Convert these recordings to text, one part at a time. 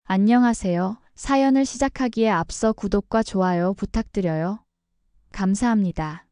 안녕하세요. 사연을 시작하기에 앞서 구독과 좋아요 부탁드려요. 감사합니다.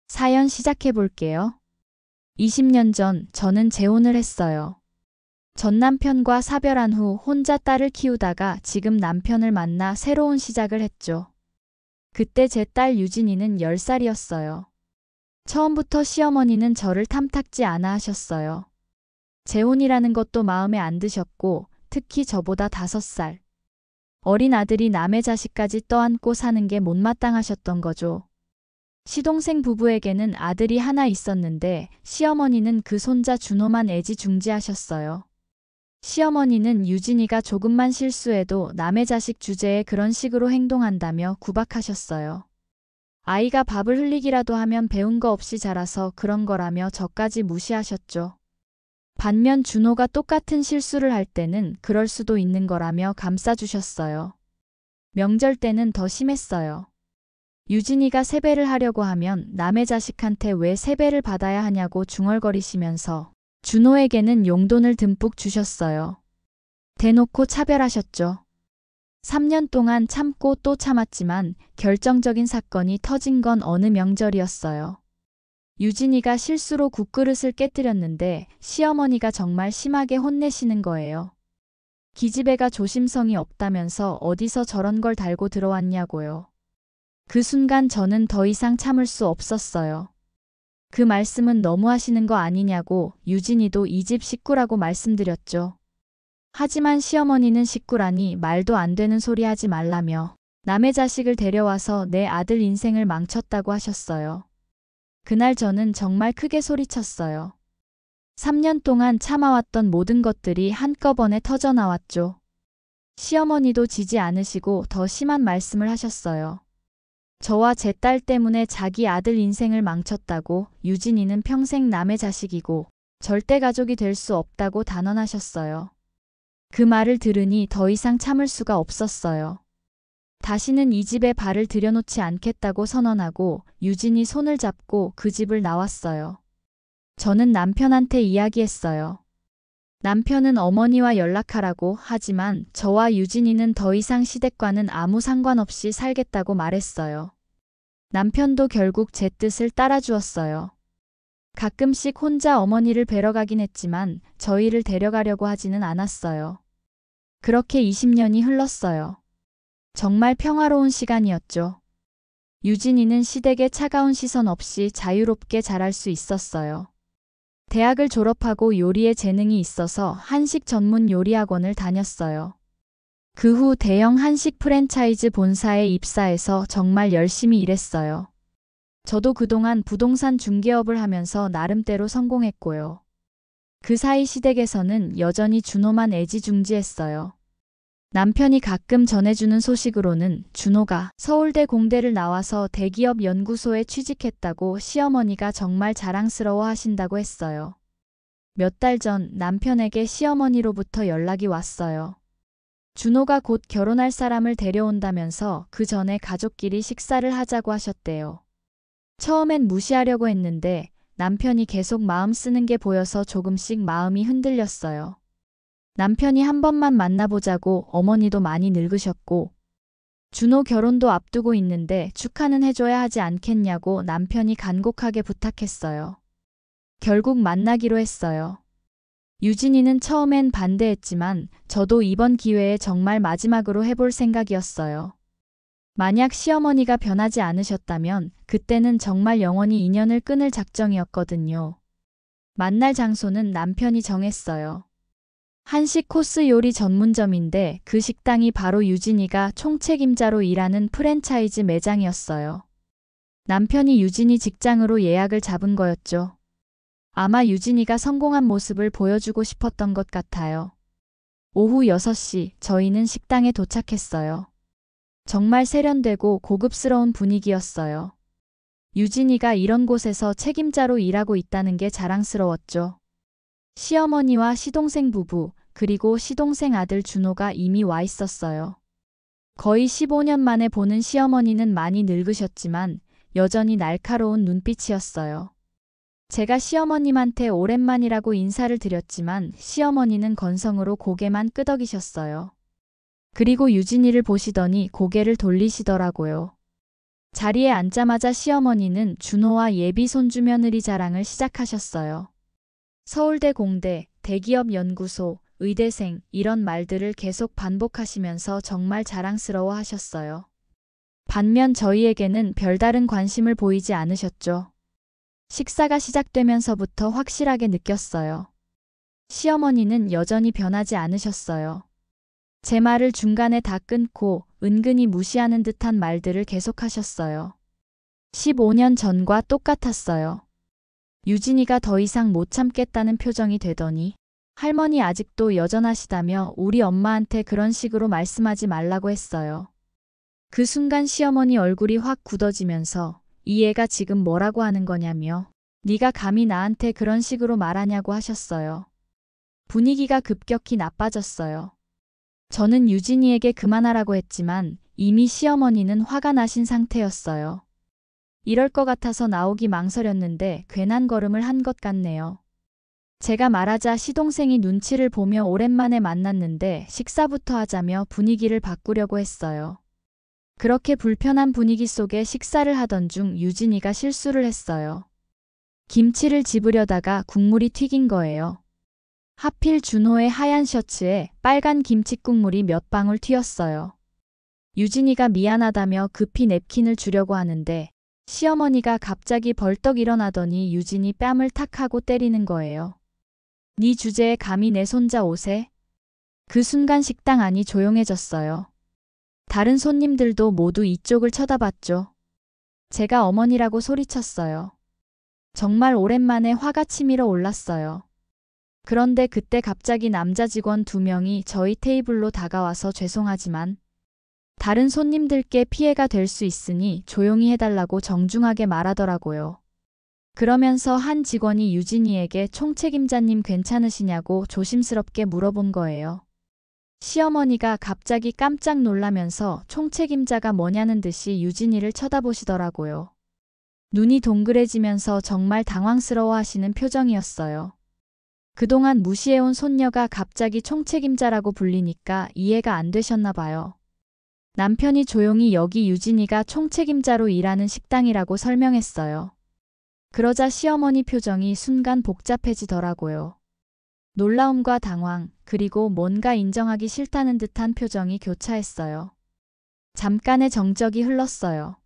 사연 시작해 볼게요. 20년 전 저는 재혼을 했어요. 전 남편과 사별한 후 혼자 딸을 키우다가 지금 남편을 만나 새로운 시작을 했죠. 그때 제 딸 유진이는 10살이었어요. 처음부터 시어머니는 저를 탐탁지 않아 하셨어요. 재혼이라는 것도 마음에 안 드셨고 특히 저보다 5살 어린 아들이 남의 자식까지 떠안고 사는 게 못마땅하셨던 거죠. 시동생 부부에게는 아들이 하나 있었는데 시어머니는 그 손자 준호만 애지중지하셨어요. 시어머니는 유진이가 조금만 실수해도 남의 자식 주제에 그런 식으로 행동한다며 구박하셨어요. 아이가 밥을 흘리기라도 하면 배운 거 없이 자라서 그런 거라며 저까지 무시하셨죠. 반면 준호가 똑같은 실수를 할 때는 그럴 수도 있는 거라며 감싸주셨어요. 명절 때는 더 심했어요. 유진이가 세배를 하려고 하면 남의 자식한테 왜 세배를 받아야 하냐고 중얼거리시면서 준호에게는 용돈을 듬뿍 주셨어요. 대놓고 차별하셨죠. 3년 동안 참고 또 참았지만 결정적인 사건이 터진 건 어느 명절이었어요. 유진이가 실수로 국그릇을 깨뜨렸는데 시어머니가 정말 심하게 혼내시는 거예요. 기집애가 조심성이 없다면서 어디서 저런 걸 달고 들어왔냐고요. 그 순간 저는 더 이상 참을 수 없었어요. 그 말씀은 너무하시는 거 아니냐고 유진이도 이 집 식구라고 말씀드렸죠. 하지만 시어머니는 식구라니 말도 안 되는 소리 하지 말라며 남의 자식을 데려와서 내 아들 인생을 망쳤다고 하셨어요. 그날 저는 정말 크게 소리쳤어요. 3년 동안 참아왔던 모든 것들이 한꺼번에 터져나왔죠. 시어머니도 지지 않으시고 더 심한 말씀을 하셨어요. 저와 제 딸 때문에 자기 아들 인생을 망쳤다고 유진이는 평생 남의 자식이고 절대 가족이 될 수 없다고 단언하셨어요. 그 말을 들으니 더 이상 참을 수가 없었어요. 다시는 이 집에 발을 들여놓지 않겠다고 선언하고 유진이 손을 잡고 그 집을 나왔어요. 저는 남편한테 이야기했어요. 남편은 어머니와 연락하라고 하지만 저와 유진이는 더 이상 시댁과는 아무 상관없이 살겠다고 말했어요. 남편도 결국 제 뜻을 따라주었어요. 가끔씩 혼자 어머니를 뵈러 가긴 했지만 저희를 데려가려고 하지는 않았어요. 그렇게 20년이 흘렀어요. 정말 평화로운 시간이었죠. 유진이는 시댁의 차가운 시선 없이 자유롭게 자랄 수 있었어요. 대학을 졸업하고 요리에 재능이 있어서 한식 전문 요리학원을 다녔어요. 그 후 대형 한식 프랜차이즈 본사에 입사해서 정말 열심히 일했어요. 저도 그동안 부동산 중개업을 하면서 나름대로 성공했고요. 그 사이 시댁에서는 여전히 준호만 애지중지했어요. 남편이 가끔 전해주는 소식으로는 준호가 서울대 공대를 나와서 대기업 연구소에 취직했다고 시어머니가 정말 자랑스러워 하신다고 했어요. 몇 달 전 남편에게 시어머니로부터 연락이 왔어요. 준호가 곧 결혼할 사람을 데려온다면서 그 전에 가족끼리 식사를 하자고 하셨대요. 처음엔 무시하려고 했는데 남편이 계속 마음 쓰는 게 보여서 조금씩 마음이 흔들렸어요. 남편이 한 번만 만나보자고 어머니도 많이 늙으셨고 준호 결혼도 앞두고 있는데 축하는 해줘야 하지 않겠냐고 남편이 간곡하게 부탁했어요. 결국 만나기로 했어요. 유진이는 처음엔 반대했지만 저도 이번 기회에 정말 마지막으로 해볼 생각이었어요. 만약 시어머니가 변하지 않으셨다면 그때는 정말 영원히 인연을 끊을 작정이었거든요. 만날 장소는 남편이 정했어요. 한식 코스 요리 전문점인데 그 식당이 바로 유진이가 총책임자로 일하는 프랜차이즈 매장이었어요. 남편이 유진이 직장으로 예약을 잡은 거였죠. 아마 유진이가 성공한 모습을 보여주고 싶었던 것 같아요. 오후 6시 저희는 식당에 도착했어요. 정말 세련되고 고급스러운 분위기였어요. 유진이가 이런 곳에서 책임자로 일하고 있다는 게 자랑스러웠죠. 시어머니와 시동생 부부, 그리고 시동생 아들 준호가 이미 와 있었어요. 거의 15년 만에 보는 시어머니는 많이 늙으셨지만 여전히 날카로운 눈빛이었어요. 제가 시어머님한테 오랜만이라고 인사를 드렸지만 시어머니는 건성으로 고개만 끄덕이셨어요. 그리고 유진이를 보시더니 고개를 돌리시더라고요. 자리에 앉자마자 시어머니는 준호와 예비 손주 며느리 자랑을 시작하셨어요. 서울대 공대, 대기업 연구소, 의대생 이런 말들을 계속 반복하시면서 정말 자랑스러워 하셨어요. 반면 저희에게는 별다른 관심을 보이지 않으셨죠. 식사가 시작되면서부터 확실하게 느꼈어요. 시어머니는 여전히 변하지 않으셨어요. 제 말을 중간에 다 끊고 은근히 무시하는 듯한 말들을 계속하셨어요. 15년 전과 똑같았어요. 유진이가 더 이상 못 참겠다는 표정이 되더니 할머니 아직도 여전하시다며 우리 엄마한테 그런 식으로 말씀하지 말라고 했어요. 그 순간 시어머니 얼굴이 확 굳어지면서 이 애가 지금 뭐라고 하는 거냐며 네가 감히 나한테 그런 식으로 말하냐고 하셨어요. 분위기가 급격히 나빠졌어요. 저는 유진이에게 그만하라고 했지만 이미 시어머니는 화가 나신 상태였어요. 이럴 것 같아서 나오기 망설였는데 괜한 걸음을 한 것 같네요. 제가 말하자 시동생이 눈치를 보며 오랜만에 만났는데 식사부터 하자며 분위기를 바꾸려고 했어요. 그렇게 불편한 분위기 속에 식사를 하던 중 유진이가 실수를 했어요. 김치를 집으려다가 국물이 튀긴 거예요. 하필 준호의 하얀 셔츠에 빨간 김칫국물이 몇 방울 튀었어요. 유진이가 미안하다며 급히 냅킨을 주려고 하는데 시어머니가 갑자기 벌떡 일어나더니 유진이 뺨을 탁 하고 때리는 거예요. 네 주제에 감히 내 손자 옷에? 그 순간 식당 안이 조용해졌어요. 다른 손님들도 모두 이쪽을 쳐다봤죠. 제가 어머니라고 소리쳤어요. 정말 오랜만에 화가 치밀어 올랐어요. 그런데 그때 갑자기 남자 직원 2명이 저희 테이블로 다가와서 죄송하지만 다른 손님들께 피해가 될 수 있으니 조용히 해달라고 정중하게 말하더라고요. 그러면서 한 직원이 유진이에게 총책임자님 괜찮으시냐고 조심스럽게 물어본 거예요. 시어머니가 갑자기 깜짝 놀라면서 총책임자가 뭐냐는 듯이 유진이를 쳐다보시더라고요. 눈이 동그래지면서 정말 당황스러워 하시는 표정이었어요. 그동안 무시해온 손녀가 갑자기 총책임자라고 불리니까 이해가 안 되셨나 봐요. 남편이 조용히 여기 유진이가 총책임자로 일하는 식당이라고 설명했어요. 그러자 시어머니 표정이 순간 복잡해지더라고요. 놀라움과 당황, 그리고 뭔가 인정하기 싫다는 듯한 표정이 교차했어요. 잠깐의 정적이 흘렀어요.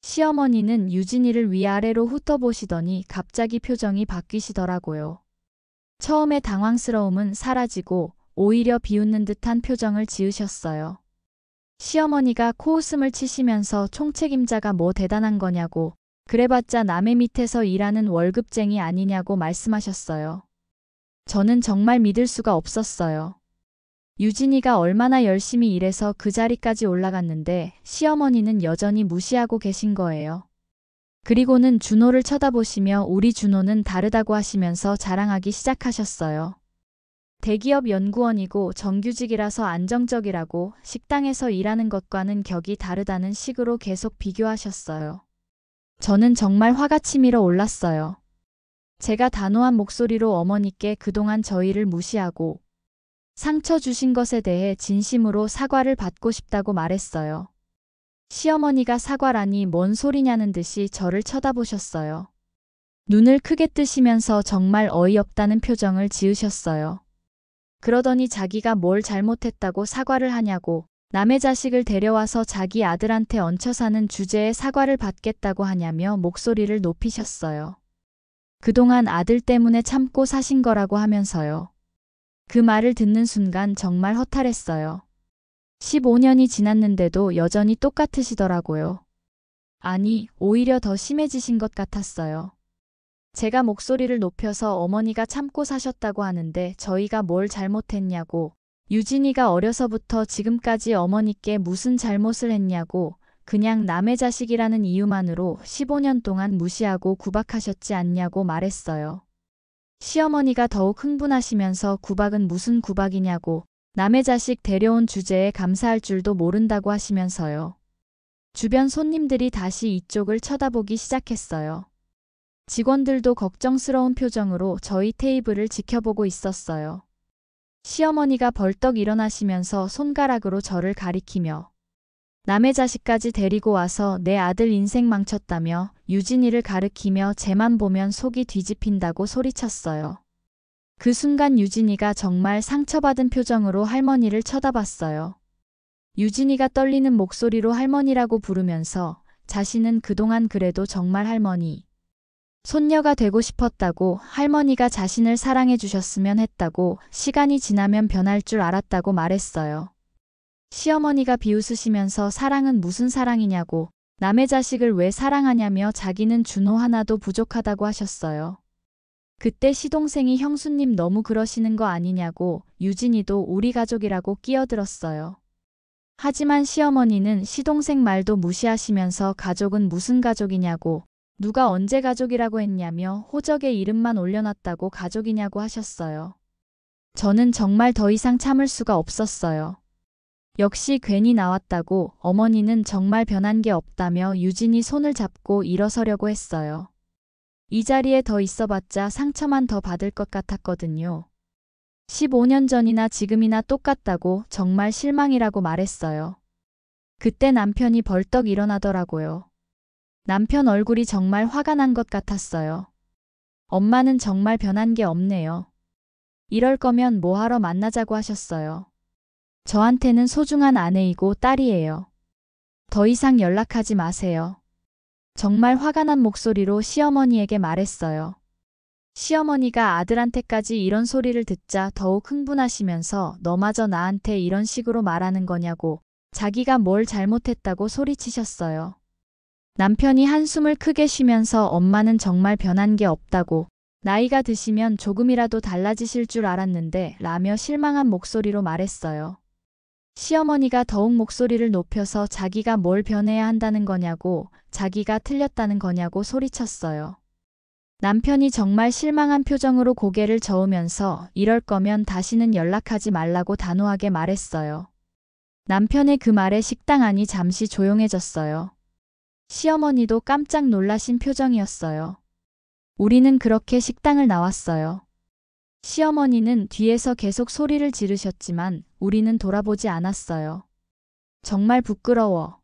시어머니는 유진이를 위아래로 훑어보시더니 갑자기 표정이 바뀌시더라고요. 처음에 당황스러움은 사라지고 오히려 비웃는 듯한 표정을 지으셨어요. 시어머니가 코웃음을 치시면서 총책임자가 뭐 대단한 거냐고, 그래봤자 남의 밑에서 일하는 월급쟁이 아니냐고 말씀하셨어요. 저는 정말 믿을 수가 없었어요. 유진이가 얼마나 열심히 일해서 그 자리까지 올라갔는데 시어머니는 여전히 무시하고 계신 거예요. 그리고는 준호를 쳐다보시며 우리 준호는 다르다고 하시면서 자랑하기 시작하셨어요. 대기업 연구원이고 정규직이라서 안정적이라고, 식당에서 일하는 것과는 격이 다르다는 식으로 계속 비교하셨어요. 저는 정말 화가 치밀어 올랐어요. 제가 단호한 목소리로 어머니께 그동안 저희를 무시하고 상처 주신 것에 대해 진심으로 사과를 받고 싶다고 말했어요. 시어머니가 사과라니 뭔 소리냐는 듯이 저를 쳐다보셨어요. 눈을 크게 뜨시면서 정말 어이없다는 표정을 지으셨어요. 그러더니 자기가 뭘 잘못했다고 사과를 하냐고, 남의 자식을 데려와서 자기 아들한테 얹혀 사는 주제에 사과를 받겠다고 하냐며 목소리를 높이셨어요. 그동안 아들 때문에 참고 사신 거라고 하면서요. 그 말을 듣는 순간 정말 허탈했어요. 15년이 지났는데도 여전히 똑같으시더라고요. 아니, 오히려 더 심해지신 것 같았어요. 제가 목소리를 높여서 어머니가 참고 사셨다고 하는데 저희가 뭘 잘못했냐고, 유진이가 어려서부터 지금까지 어머니께 무슨 잘못을 했냐고, 그냥 남의 자식이라는 이유만으로 15년 동안 무시하고 구박하셨지 않냐고 말했어요. 시어머니가 더욱 흥분하시면서 구박은 무슨 구박이냐고, 남의 자식 데려온 주제에 감사할 줄도 모른다고 하시면서요. 주변 손님들이 다시 이쪽을 쳐다보기 시작했어요. 직원들도 걱정스러운 표정으로 저희 테이블을 지켜보고 있었어요. 시어머니가 벌떡 일어나시면서 손가락으로 저를 가리키며 남의 자식까지 데리고 와서 내 아들 인생 망쳤다며 유진이를 가리키며 쟤만 보면 속이 뒤집힌다고 소리쳤어요. 그 순간 유진이가 정말 상처받은 표정으로 할머니를 쳐다봤어요. 유진이가 떨리는 목소리로 할머니라고 부르면서 자신은 그동안 그래도 정말 할머니, 손녀가 되고 싶었다고, 할머니가 자신을 사랑해 주셨으면 했다고, 시간이 지나면 변할 줄 알았다고 말했어요. 시어머니가 비웃으시면서 사랑은 무슨 사랑이냐고, 남의 자식을 왜 사랑하냐며 자기는 준호 하나도 부족하다고 하셨어요. 그때 시동생이 형수님 너무 그러시는 거 아니냐고, 유진이도 우리 가족이라고 끼어들었어요. 하지만 시어머니는 시동생 말도 무시하시면서 가족은 무슨 가족이냐고, 누가 언제 가족이라고 했냐며 호적에 이름만 올려놨다고 가족이냐고 하셨어요. 저는 정말 더 이상 참을 수가 없었어요. 역시 괜히 나왔다고, 어머니는 정말 변한 게 없다며 유진이 손을 잡고 일어서려고 했어요. 이 자리에 더 있어봤자 상처만 더 받을 것 같았거든요. 15년 전이나 지금이나 똑같다고, 정말 실망이라고 말했어요. 그때 남편이 벌떡 일어나더라고요. 남편 얼굴이 정말 화가 난 것 같았어요. 엄마는 정말 변한 게 없네요. 이럴 거면 뭐하러 만나자고 하셨어요. 저한테는 소중한 아내이고 딸이에요. 더 이상 연락하지 마세요. 정말 화가 난 목소리로 시어머니에게 말했어요. 시어머니가 아들한테까지 이런 소리를 듣자 더욱 흥분하시면서 너마저 나한테 이런 식으로 말하는 거냐고, 자기가 뭘 잘못했다고 소리치셨어요. 남편이 한숨을 크게 쉬면서 엄마는 정말 변한 게 없다고, 나이가 드시면 조금이라도 달라지실 줄 알았는데 라며 실망한 목소리로 말했어요. 시어머니가 더욱 목소리를 높여서 자기가 뭘 변해야 한다는 거냐고, 자기가 틀렸다는 거냐고 소리쳤어요. 남편이 정말 실망한 표정으로 고개를 저으면서 이럴 거면 다시는 연락하지 말라고 단호하게 말했어요. 남편의 그 말에 식당 안이 잠시 조용해졌어요. 시어머니도 깜짝 놀라신 표정이었어요. 우리는 그렇게 식당을 나왔어요. 시어머니는 뒤에서 계속 소리를 지르셨지만 우리는 돌아보지 않았어요. 정말 부끄러워.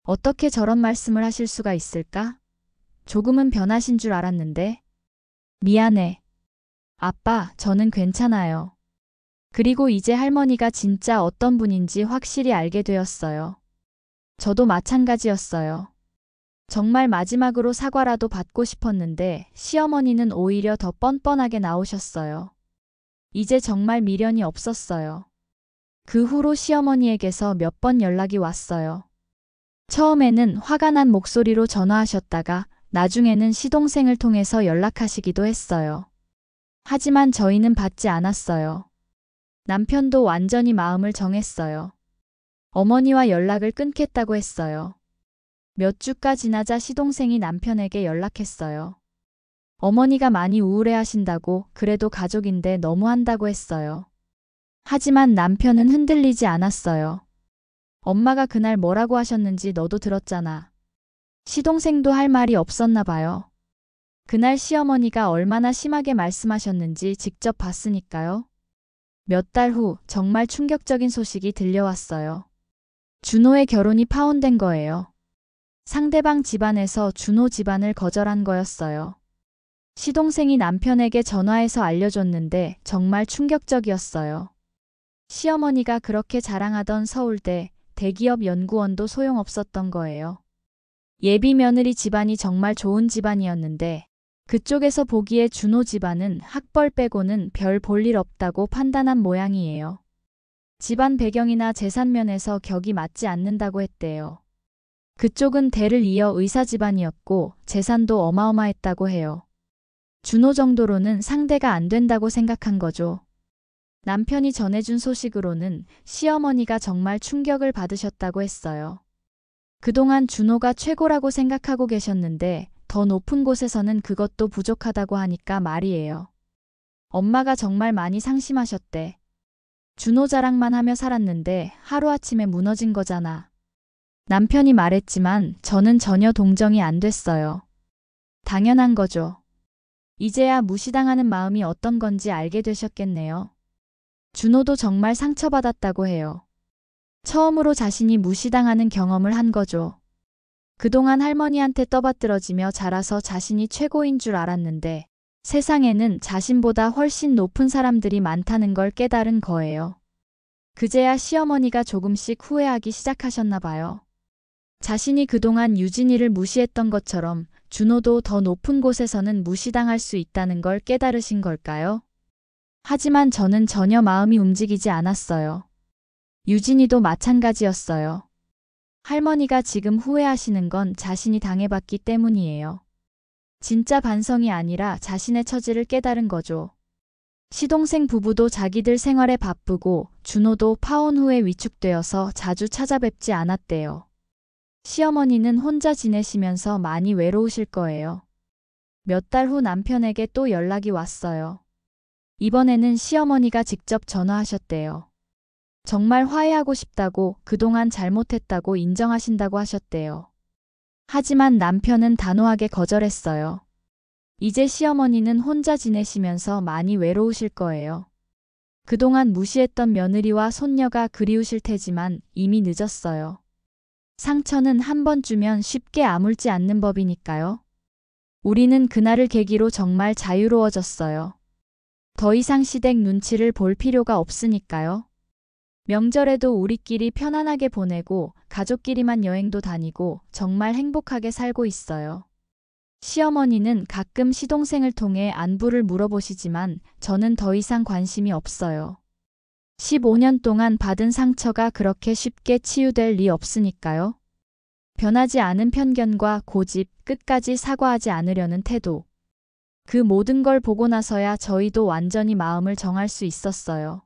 어떻게 저런 말씀을 하실 수가 있을까? 조금은 변하신 줄 알았는데. 미안해. 아빠, 저는 괜찮아요. 그리고 이제 할머니가 진짜 어떤 분인지 확실히 알게 되었어요. 저도 마찬가지였어요. 정말 마지막으로 사과라도 받고 싶었는데 시어머니는 오히려 더 뻔뻔하게 나오셨어요. 이제 정말 미련이 없었어요. 그 후로 시어머니에게서 몇 번 연락이 왔어요. 처음에는 화가 난 목소리로 전화하셨다가 나중에는 시동생을 통해서 연락하시기도 했어요. 하지만 저희는 받지 않았어요. 남편도 완전히 마음을 정했어요. 어머니와 연락을 끊겠다고 했어요. 몇 주가 지나자 시동생이 남편에게 연락했어요. 어머니가 많이 우울해하신다고, 그래도 가족인데 너무한다고 했어요. 하지만 남편은 흔들리지 않았어요. 엄마가 그날 뭐라고 하셨는지 너도 들었잖아. 시동생도 할 말이 없었나 봐요. 그날 시어머니가 얼마나 심하게 말씀하셨는지 직접 봤으니까요. 몇 달 후 정말 충격적인 소식이 들려왔어요. 준호의 결혼이 파혼된 거예요. 상대방 집안에서 준호 집안을 거절한 거였어요. 시동생이 남편에게 전화해서 알려줬는데 정말 충격적이었어요. 시어머니가 그렇게 자랑하던 서울대, 대기업 연구원도 소용없었던 거예요. 예비 며느리 집안이 정말 좋은 집안이었는데 그쪽에서 보기에 준호 집안은 학벌 빼고는 별 볼 일 없다고 판단한 모양이에요. 집안 배경이나 재산 면에서 격이 맞지 않는다고 했대요. 그쪽은 대를 이어 의사 집안이었고 재산도 어마어마했다고 해요. 준호 정도로는 상대가 안 된다고 생각한 거죠. 남편이 전해준 소식으로는 시어머니가 정말 충격을 받으셨다고 했어요. 그동안 준호가 최고라고 생각하고 계셨는데 더 높은 곳에서는 그것도 부족하다고 하니까 말이에요. 엄마가 정말 많이 상심하셨대. 준호 자랑만 하며 살았는데 하루아침에 무너진 거잖아. 남편이 말했지만 저는 전혀 동정이 안 됐어요. 당연한 거죠. 이제야 무시당하는 마음이 어떤 건지 알게 되셨겠네요. 준호도 정말 상처받았다고 해요. 처음으로 자신이 무시당하는 경험을 한 거죠. 그동안 할머니한테 떠받들어지며 자라서 자신이 최고인 줄 알았는데 세상에는 자신보다 훨씬 높은 사람들이 많다는 걸 깨달은 거예요. 그제야 시어머니가 조금씩 후회하기 시작하셨나 봐요. 자신이 그동안 유진이를 무시했던 것처럼 준호도 더 높은 곳에서는 무시당할 수 있다는 걸 깨달으신 걸까요? 하지만 저는 전혀 마음이 움직이지 않았어요. 유진이도 마찬가지였어요. 할머니가 지금 후회하시는 건 자신이 당해봤기 때문이에요. 진짜 반성이 아니라 자신의 처지를 깨달은 거죠. 시동생 부부도 자기들 생활에 바쁘고 준호도 파혼 후에 위축되어서 자주 찾아뵙지 않았대요. 시어머니는 혼자 지내시면서 많이 외로우실 거예요. 몇 달 후 남편에게 또 연락이 왔어요. 이번에는 시어머니가 직접 전화하셨대요. 정말 화해하고 싶다고 그동안 잘못했다고 인정하신다고 하셨대요. 하지만 남편은 단호하게 거절했어요. 이제 시어머니는 혼자 지내시면서 많이 외로우실 거예요. 그동안 무시했던 며느리와 손녀가 그리우실 테지만 이미 늦었어요. 상처는 한 번 주면 쉽게 아물지 않는 법이니까요. 우리는 그날을 계기로 정말 자유로워졌어요. 더 이상 시댁 눈치를 볼 필요가 없으니까요. 명절에도 우리끼리 편안하게 보내고 가족끼리만 여행도 다니고 정말 행복하게 살고 있어요. 시어머니는 가끔 시동생을 통해 안부를 물어보시지만 저는 더 이상 관심이 없어요. 15년 동안 받은 상처가 그렇게 쉽게 치유될 리 없으니까요. 변하지 않은 편견과 고집, 끝까지 사과하지 않으려는 태도. 그 모든 걸 보고 나서야 저희도 완전히 마음을 정할 수 있었어요.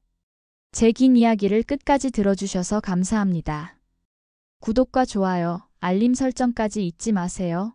제 긴 이야기를 끝까지 들어주셔서 감사합니다. 구독과 좋아요, 알림 설정까지 잊지 마세요.